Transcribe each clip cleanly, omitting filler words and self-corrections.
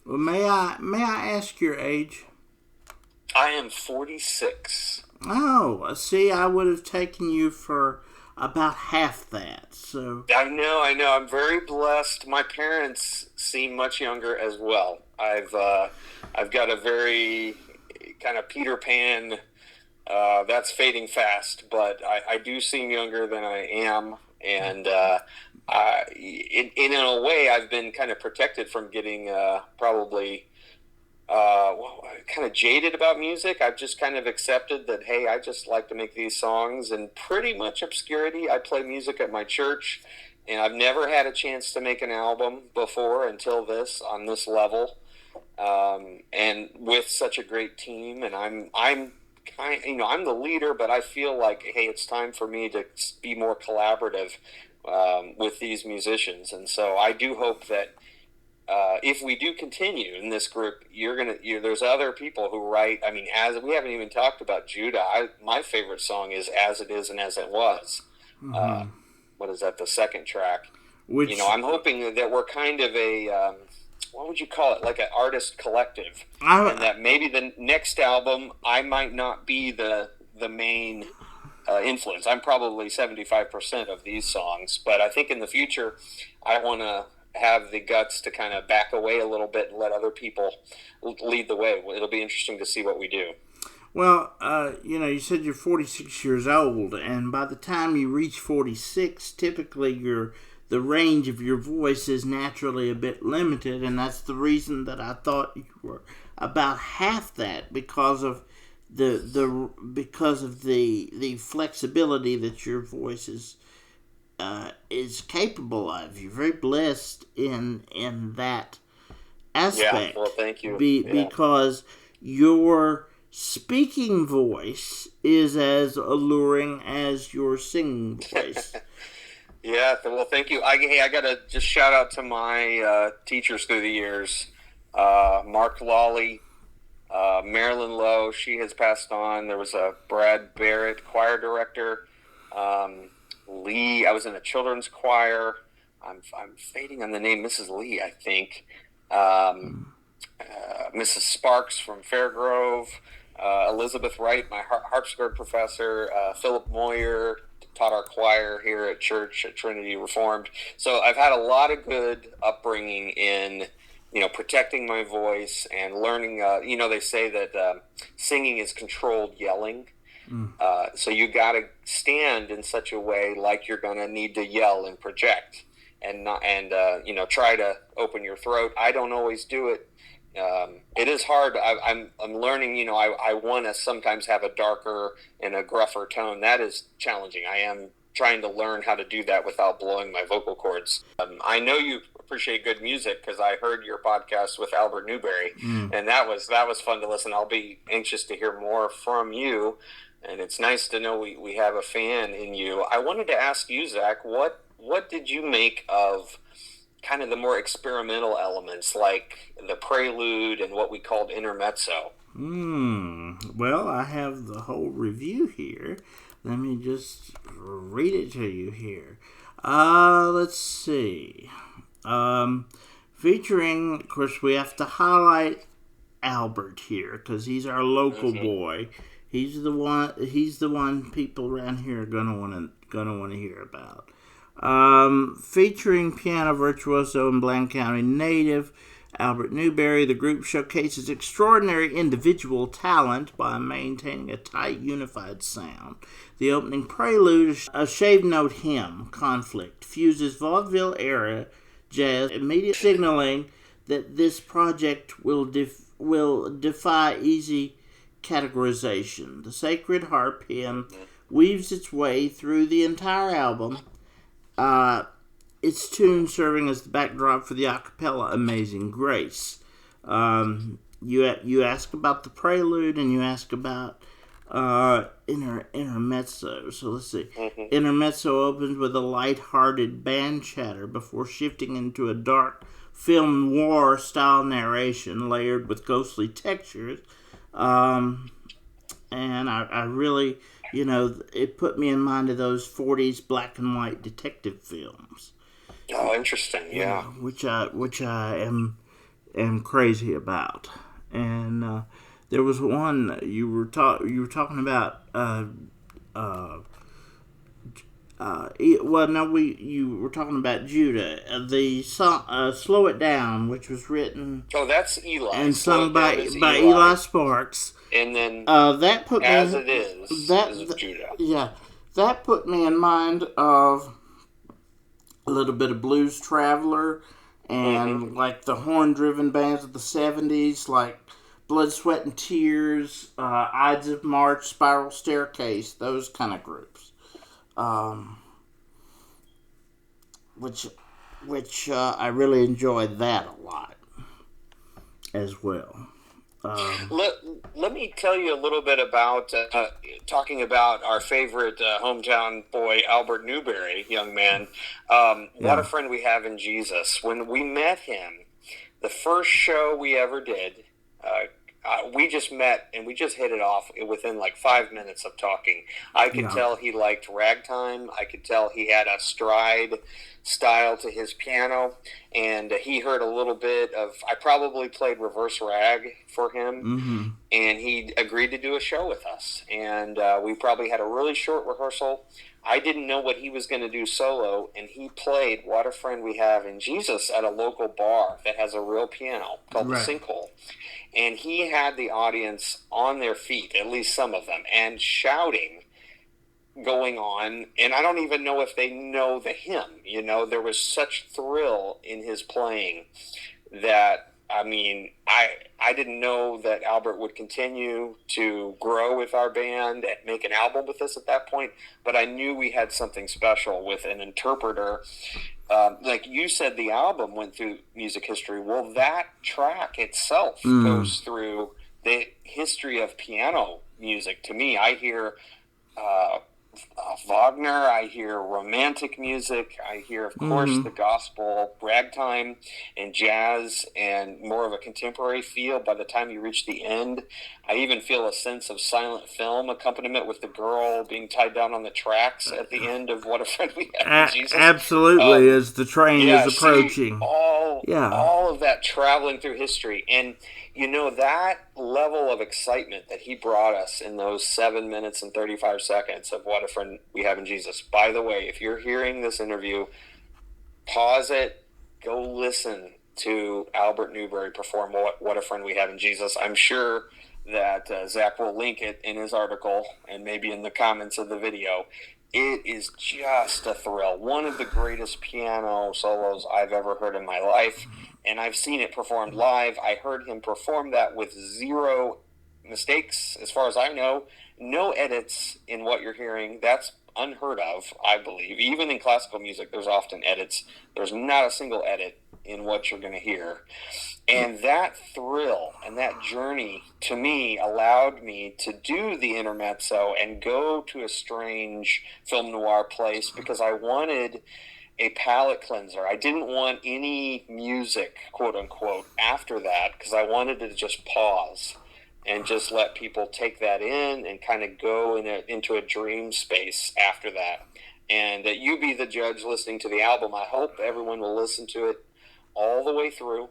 Well, may I ask your age? I am 46. Oh, see, I would have taken you for about half that. So, I know. I'm very blessed. My parents seem much younger as well. I've got a very kind of Peter Pan. That's fading fast, but I do seem younger than I am, and in a way, I've been kind of protected from getting probably kind of jaded about music. I've just kind of accepted that, hey, I just like to make these songs in pretty much obscurity. I play music at my church, and I've never had a chance to make an album before until this on this level, and with such a great team. And I'm I'm the leader, but I feel like, hey, it's time for me to be more collaborative with these musicians, and so I do hope that if we do continue in this group, there's other people who write. I mean, as we haven't even talked about Judah. My favorite song is "As It Is and As It Was." Uh, mhm. what is that? The second track. Which I'm hoping that we're kind of a what would you call it? Like an artist collective, and I that maybe the next album I might not be the main influence. I'm probably 75% of these songs, but I think in the future, I want to have the guts to kind of back away a little bit and let other people lead the way. It'll be interesting to see what we do. well, you said you're 46 years old, and by the time you reach 46, typically the range of your voice is naturally a bit limited, and that's the reason that I thought you were about half that because of the flexibility that your voice is capable of. You're very blessed in that Yeah. Well, aspect, thank you. Yeah. because your speaking voice is as alluring as your singing voice. Yeah. Well, thank you. Hey, I gotta just shout out to my teachers through the years. Mark Lawley, Marilyn Lowe. She has passed on. There was a Brad Barrett, choir director. Lee. I was in a children's choir. I'm fading on the name Mrs. Lee, I think. Mrs. Sparks from Fairgrove. Elizabeth Wright, my harpsichord professor. Philip Moyer taught our choir here at church at Trinity Reformed. So I've had a lot of good upbringing in protecting my voice and learning. They say that singing is controlled yelling. Mm. So you got to stand in such a way like you're going to need to yell and project, and not try to open your throat. I don't always do it. It is hard. I'm learning. I want to sometimes have a darker and a gruffer tone. That is challenging. I am trying to learn how to do that without blowing my vocal cords. I know you appreciate good music because I heard your podcast with Albert Newberry, Mm. and that was fun to listen. I'll be anxious to hear more from you, and it's nice to know we have a fan in you. I wanted to ask you, Zach, what did you make of kind of the more experimental elements like the prelude and what we called intermezzo? Well, I have the whole review here. Let me just read it to you here. Let's see. Featuring, of course, we have to highlight Albert here because he's our local Mm-hmm. boy. He's the one. He's the one people around here are gonna want to hear about. Featuring piano virtuoso and Bland County native Albert Newberry, the group showcases extraordinary individual talent by maintaining a tight, unified sound. The opening prelude, a shave note hymn, Conflict, fuses vaudeville era jazz, immediately signaling that this project will defy easy categorization. The Sacred Harp hymn weaves its way through the entire album, uh, its tune serving as the backdrop for the a cappella Amazing Grace. You ask about the prelude and you ask about intermezzo. So let's see. Mm-hmm. Intermezzo opens with a light-hearted band chatter before shifting into a dark film noir style narration layered with ghostly textures. Um, and I really, it put me in mind of those 40s black and white detective films. Oh, interesting. Yeah, Yeah. which I am am crazy about. And there was one you were talking about. You were talking about Judah. The song "Slow It Down," which was written Oh, that's Eli. and Slow sung It by Down is Eli Sparks. And then That put As me It Is Judah. Yeah, that put me in mind of a little bit of Blues Traveler and like the horn-driven bands of the '70s, like Blood, Sweat, and Tears, Ides of March, Spiral Staircase, those kind of groups. Which I really enjoyed that a lot as well. Let me tell you a little bit about talking about our favorite hometown boy, Albert Newberry, young man. What a friend we have in Jesus. When we met him, the first show we ever did, we just met and we just hit it off within like 5 minutes of talking. I could tell he liked ragtime. I could tell he had a stride style to his piano, and he heard a little bit of, I probably played reverse rag for him, and he agreed to do a show with us. And we probably had a really short rehearsal. I didn't know what he was going to do solo, and he played What a Friend We Have in Jesus at a local bar that has a real piano called the Sinkhole. And he had the audience on their feet, at least some of them, and shouting going on. And I don't even know if they know the hymn. You know, there was such thrill in his playing that, I mean, I didn't know that Albert would continue to grow with our band and make an album with us at that point, but I knew we had something special with an interpreter. Like you said, the album went through music history. Well, that track itself goes through the history of piano music. To me, I hear Wagner, I hear romantic music, I hear, of course, the gospel, ragtime, and jazz, and more of a contemporary feel by the time you reach the end. I even feel a sense of silent film accompaniment with the girl being tied down on the tracks at the end of What a Friend We Have in Jesus. Absolutely, as the train is approaching. All of that traveling through history. And, you know, that level of excitement that he brought us in those 7 minutes and 35 seconds of What a Friend We Have in Jesus. By the way, if you're hearing this interview, pause it, go listen to Albert Newberry perform What a Friend We Have in Jesus. I'm sure that Zach will link it in his article and maybe in the comments of the video. It is just a thrill. One of the greatest piano solos I've ever heard in my life, and I've seen it performed live. I heard him perform that with zero mistakes, as far as I know. No edits in what you're hearing. That's unheard of, I believe. Even in classical music, there's often edits. There's not a single edit in what you're going to hear. And that thrill and that journey, to me, allowed me to do the intermezzo and go to a strange film noir place because I wanted a palate cleanser. I didn't want any music, quote unquote, after that because I wanted to just pause and just let people take that in and kind of go into a dream space after that. And you be the judge listening to the album. I hope everyone will listen to it all the way through.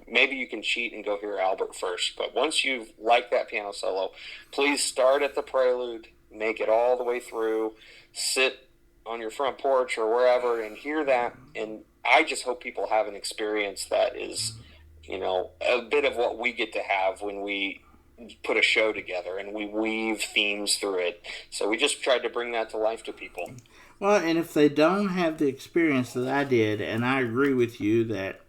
Maybe you can cheat and go hear Albert first, but once you've liked that piano solo, please start at the prelude, make it all the way through, sit on your front porch or wherever and hear that. And I just hope people have an experience that is, you know, a bit of what we get to have when we put a show together and we weave themes through it. So we just tried to bring that to life to people. Well, and if they don't have the experience that I did, and I agree with you that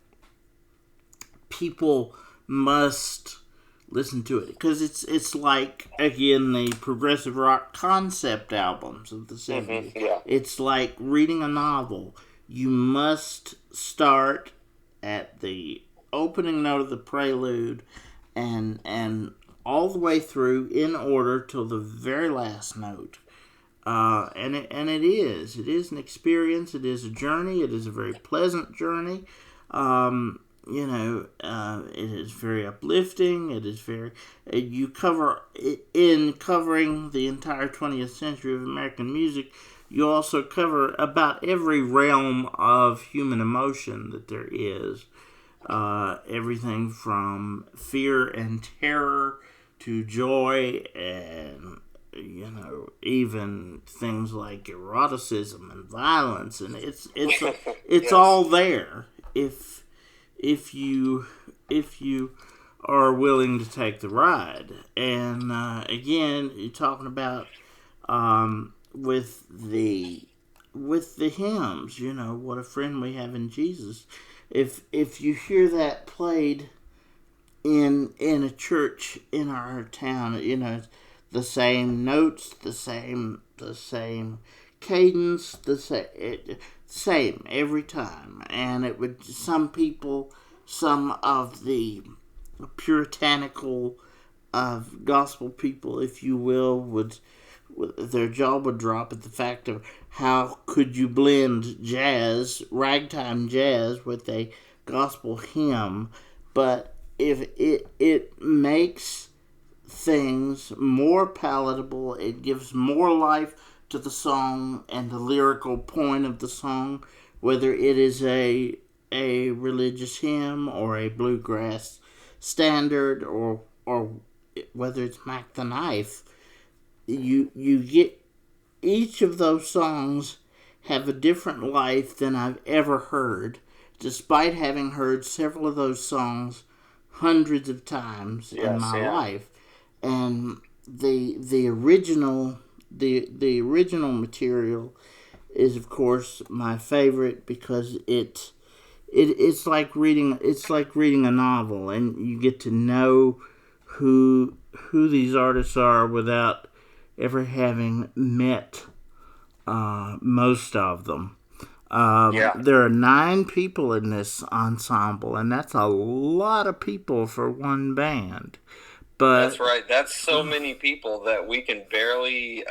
people must listen to it, because it's like, again, the progressive rock concept albums of the 70s. It's like reading a novel. You must start at the opening note of the prelude and all the way through in order till the very last note. And it is an experience. It is a journey. It is a very pleasant journey. It is very uplifting. It is very, you cover, in covering the entire 20th century of American music, you also cover about every realm of human emotion that there is. everything from fear and terror to joy, and even things like eroticism and violence, and it's Yes. all there if you if you are willing to take the ride. And again, you're talking about with the hymns, what a friend we have in Jesus. If you hear that played in a church in our town, the same notes, the same cadence, same every time. And it would, some of the puritanical of gospel people, if you will, would their jaw would drop at the fact of how could you blend ragtime jazz, with a gospel hymn. But if it makes things more palatable, it gives more life to the song and the lyrical point of the song, whether it is a religious hymn or a bluegrass standard, or whether it's Mac the Knife. You get, each of those songs have a different life than I've ever heard, despite having heard several of those songs hundreds of times in Yes, my yeah. life. And the original material is, of course, my favorite, because it's like reading a novel, and you get to know who these artists are without ever having met most of them. Yeah. There are 9 people in this ensemble, and that's a lot of people for one band. That's But right. That's so many people that we can barely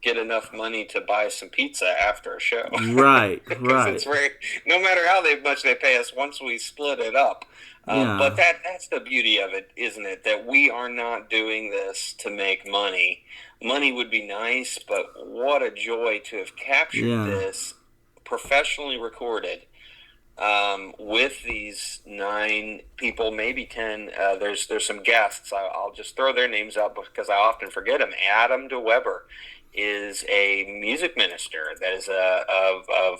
get enough money to buy some pizza after a show. right, Because it's right, very, no matter how much they pay us, once we split it up. But yeah, that's the beauty of it, isn't it? That we are not doing this to make money. Money would be nice, but what a joy to have captured yeah. this professionally recorded, with these 9 people, maybe 10. There's some guests. I'll just throw their names out because I often forget them. Adam DeWeber is a music minister that is a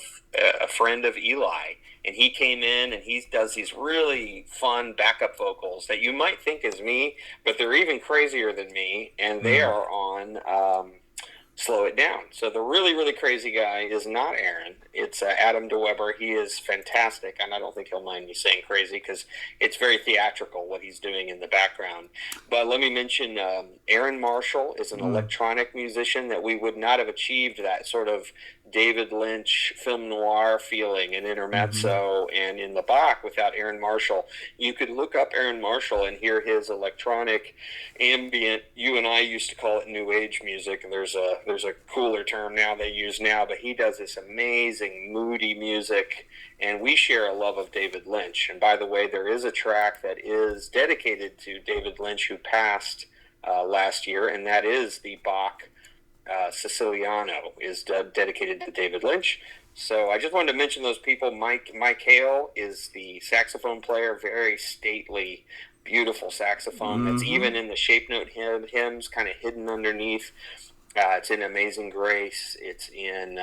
friend of Eli, and he came in and he does these really fun backup vocals that you might think is me, but they're even crazier than me, and they Mm. are on. Slow It Down. So the really, really crazy guy is not Aaron. It's Adam DeWeber. He is fantastic, and I don't think he'll mind me saying crazy because it's very theatrical what he's doing in the background. But let me mention Aaron Marshall is an Mm. electronic musician that we would not have achieved that sort of David Lynch film noir feeling in Intermezzo and in the Bach without Aaron Marshall. You could look up Aaron Marshall and hear his electronic ambient. You and I used to call it new age music, and there's a cooler term now they use now, but he does this amazing moody music, and we share a love of David Lynch. And by the way, there is a track that is dedicated to David Lynch, who passed last year, and that is the Bach Siciliano is dedicated to David Lynch. So I just wanted to mention those people. Mike Hale is the saxophone player, very stately, beautiful saxophone that's even in the shape note hymns, kind of hidden underneath. It's in Amazing Grace. It's in.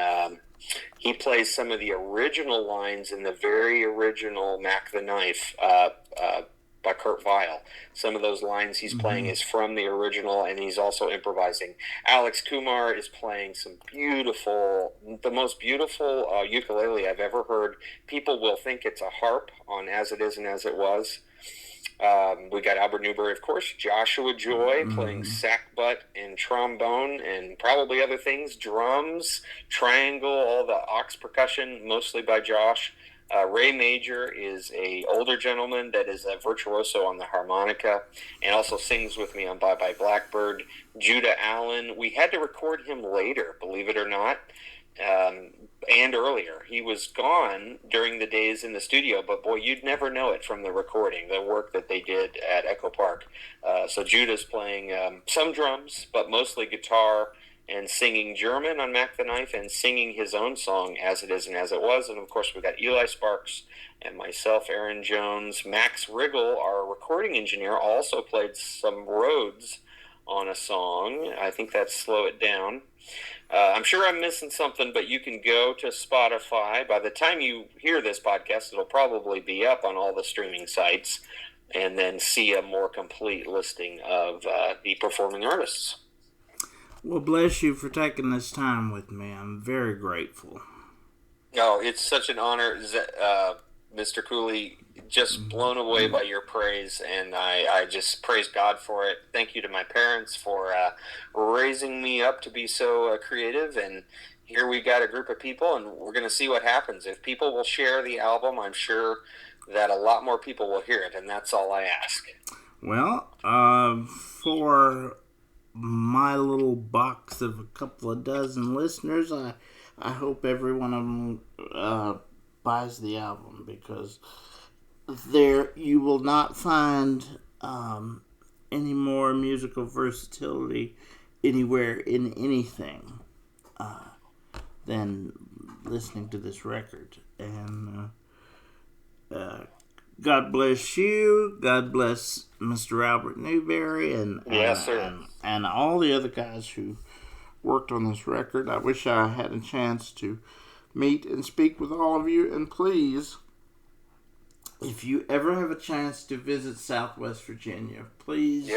He plays some of the original lines in the very original Mac the Knife by Kurt Weill. Some of those lines he's playing is from the original, and he's also improvising. Alex Kumar is playing the most beautiful ukulele I've ever heard. People will think it's a harp on As It Is and As It Was. We got Albert Newberry, of course, Joshua Joy playing sackbut and trombone and probably other things, drums, triangle, all the aux percussion, mostly by Josh. Ray Major is a older gentleman that is a virtuoso on the harmonica and also sings with me on Bye Bye Blackbird. Judah Allen, we had to record him later, believe it or not, and earlier. He was gone during the days in the studio, but boy, you'd never know it from the recording, the work that they did at Echo Park. So Judah's playing some drums, but mostly guitar and singing German on Mac the Ninth and singing his own song, As It Is and As It Was. And, of course, we've got Eli Sparks and myself, Aaron Jones. Max Riggle, our recording engineer, also played some Rhodes on a song. I think that's Slow It Down. I'm sure I'm missing something, but you can go to Spotify. By the time you hear this podcast, it'll probably be up on all the streaming sites, and then see a more complete listing of the performing artists. Well, bless you for taking this time with me. I'm very grateful. Oh, it's such an honor, Mr. Cooley. Just blown away by your praise, and I just praise God for it. Thank you to my parents for raising me up to be so creative, and here we got a group of people, and we're going to see what happens. If people will share the album, I'm sure that a lot more people will hear it, and that's all I ask. Well, for my little box of a couple of dozen listeners, I hope every one of them buys the album, because there you will not find any more musical versatility anywhere in anything than listening to this record. And God bless you. God bless Mr. Albert Newberry and Yes, sir. and all the other guys who worked on this record. I wish I had a chance to meet and speak with all of you. And please, if you ever have a chance to visit Southwest Virginia, please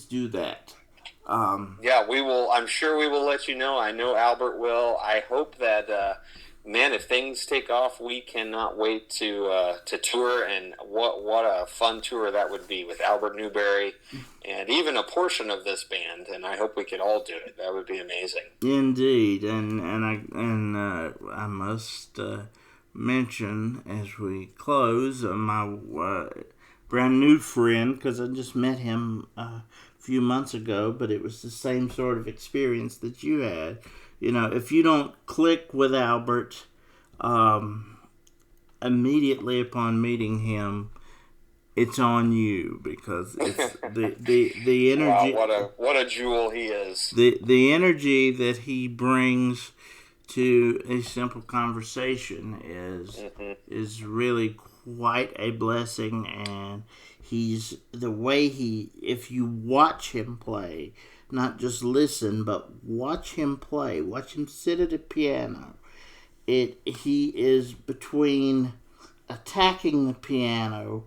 do that. Yeah, we will. I'm sure we will let you know. I know Albert will. I hope that, man, if things take off, we cannot wait to tour. And what a fun tour that would be with Albert Newberry and even a portion of this band. And I hope we could all do it. That would be amazing. Indeed, and I must mention as we close my brand new friend, because I just met him a few months ago, but it was the same sort of experience that you had. You know, if you don't click with Albert immediately upon meeting him, it's on you, because it's the energy. Wow, what a jewel he is. The energy that he brings to a simple conversation is really quite a blessing. And he's the way if you watch him play, not just listen, but watch him play, watch him sit at a piano, he is between attacking the piano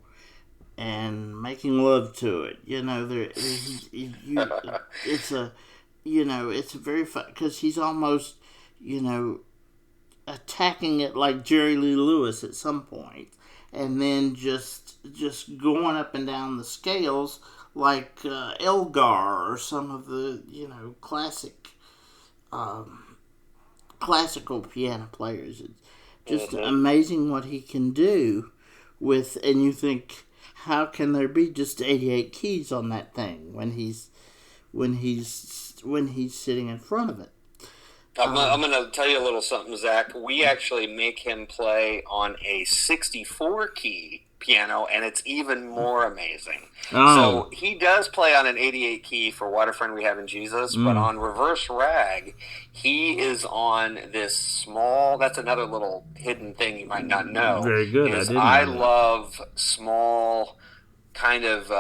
and making love to it. You know, it's a very fun, because he's almost, attacking it like Jerry Lee Lewis at some point, and then just going up and down the scales like Elgar or some of the classical piano players. It's just amazing what he can do with, and you think, how can there be just 88 keys on that thing when he's sitting in front of it? I'm going to tell you a little something, Zach. We actually make him play on a 64-key piano, and it's even more amazing. So he does play on an 88 key for Waterfront We Have in Jesus, but on Reverse Rag, he is on this small, that's another little hidden thing you might not know. Very good. I love small, kind of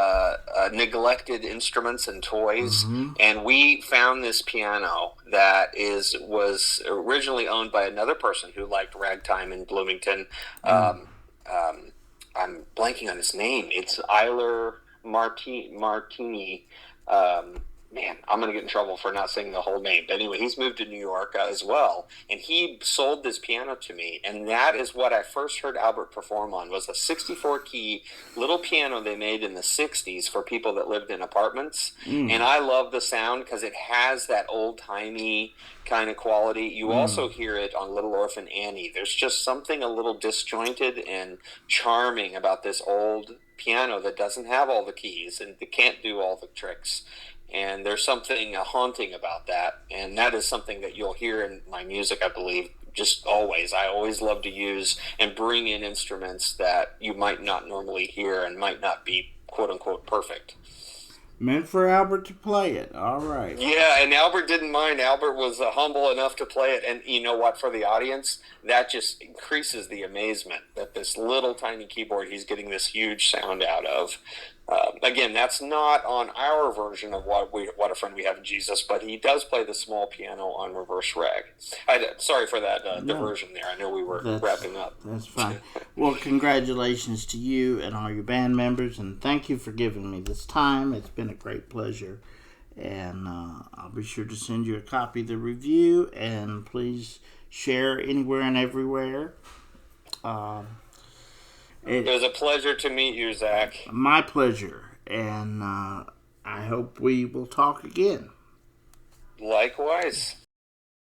neglected instruments and toys, and we found this piano that was originally owned by another person who liked ragtime in Bloomington. I'm blanking on his name. It's Eiler Martini. Man, I'm going to get in trouble for not saying the whole name. But anyway, he's moved to New York as well, and he sold this piano to me, and that is what I first heard Albert perform on, was a 64-key little piano they made in the 60s for people that lived in apartments. And I love the sound because it has that old-timey kind of quality. You also hear it on Little Orphan Annie. There's just something a little disjointed and charming about this old piano that doesn't have all the keys and that can't do all the tricks. And there's something haunting about that. And that is something that you'll hear in my music, I believe, just always. I always love to use and bring in instruments that you might not normally hear and might not be, quote-unquote, perfect. Meant for Albert to play it. All right. Yeah, and Albert didn't mind. Albert was humble enough to play it, and you know what? For the audience, that just increases the amazement that this little tiny keyboard he's getting this huge sound out of. Again, that's not on our version of What a Friend We Have in Jesus, but he does play the small piano on reverse rag. Sorry for that diversion there. I know we were wrapping up. That's fine. Well, congratulations to you and all your band members, and thank you for giving me this time. It's been a great pleasure, and I'll be sure to send you a copy of the review, and please share anywhere and everywhere. It was a pleasure to meet you, Zach. My pleasure, and I hope we will talk again. Likewise.